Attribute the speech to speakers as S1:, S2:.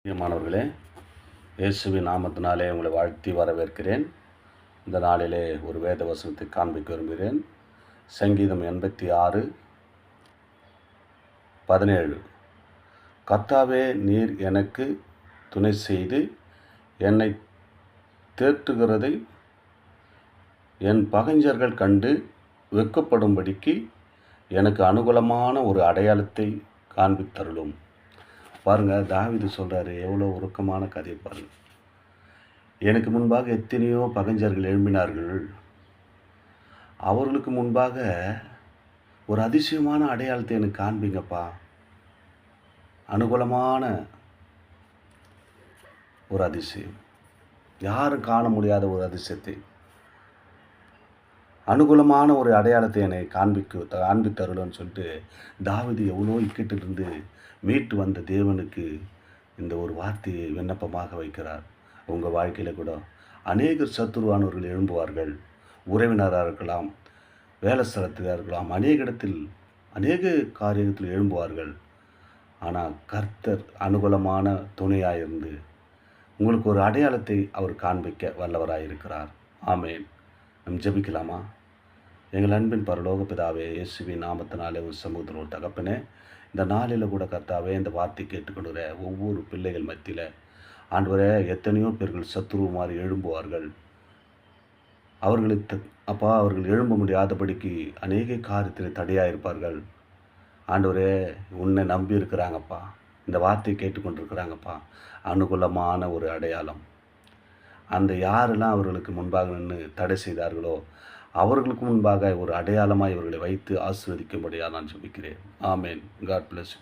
S1: பிரியமானவர்களே, இயேசுவின் நாமத்தினாலே உங்களை வாழ்த்தி வரவேற்கிறேன். இந்த நாளிலே ஒரு வேத வசனத்தை காண்பிக்க விரும்புகிறேன். சங்கீதம் 86:17. கர்த்தாவே, நீர் எனக்கு துணை செய்து என்னை தேற்றுகிறதை என் பகைஞர்கள் கண்டு வெட்கப்படும்படிக்கு எனக்கு அனுகூலமான ஒரு அடையாளத்தை காண்பித்தருளும். பாருங்கள், தாவீது சொல்கிறாரு, எவ்வளோ உருக்கமான கதை பாருங்கள். எனக்கு முன்பாக எத்தனையோ பகைஞர்கள் எழும்பினார்கள். அவர்களுக்கு முன்பாக ஒரு அதிசயமான அடையாளத்தை எனக்கு காண்பீங்கப்பா. அனுகூலமான ஒரு அதிசயம், யாரும் காண முடியாத ஒரு அதிசயத்தை, அனுகூலமான ஒரு அடையாளத்தை என்னை காண்பித்தருள்னு சொல்லிட்டு தாவீது எவ்வளோ இக்கட்டிலிருந்து மீட்டு வந்த தேவனுக்கு இந்த ஒரு வார்த்தையை விண்ணப்பமாக வைக்கிறார். உங்கள் வாழ்க்கையில் கூட அநேகர் சத்துருவானவர்கள் எழும்புவார்கள். உறவினராக இருக்கலாம், வேலை ஸ்தலத்தில் இருக்கலாம், அநேக இடத்தில் அநேக காரியத்தில் எழும்புவார்கள். ஆனால் கர்த்தர் அனுகூலமான துணையாக இருந்து உங்களுக்கு ஒரு அடையாளத்தை அவர் காண்பிக்க வல்லவராக இருக்கிறார். ஆமேன். நம் ஜெபிக்கலாமா? எங்கள் அன்பின் பரலோக பிதாவே, இயேசுவின் நாமத்தினாலே ஒரு சமூகத்தில் தகப்பனே, இந்த நாளில் கூட கர்த்தாவே, இந்த வார்த்தை கேட்டுக்கொண்டுற ஒவ்வொரு பிள்ளைகள் மத்தியில் ஆண்டவரே, எத்தனையோ பேர்கள் சத்துரு மாதிரி எழும்புவார்கள். அவர்கள் எழும்ப முடியாதபடிக்கு அநேக காரியத்தில் தடையாக இருப்பார்கள். ஆண்டவரே, உன்னை நம்பி இருக்கிறாங்கப்பா, இந்த வார்த்தையை கேட்டுக்கொண்டிருக்கிறாங்கப்பா. அனுகூலமான ஒரு அடையாளம், அந்த யாரெல்லாம் அவர்களுக்கு முன்பாக நின்று தடை செய்தார்களோ அவர்களுக்கு முன்பாக ஒரு அடையாளமாக இவர்களை வைத்து ஆசீர்வதிக்கும்படியாக நான் ஜெபிக்கிறேன். ஆமேன். God bless you.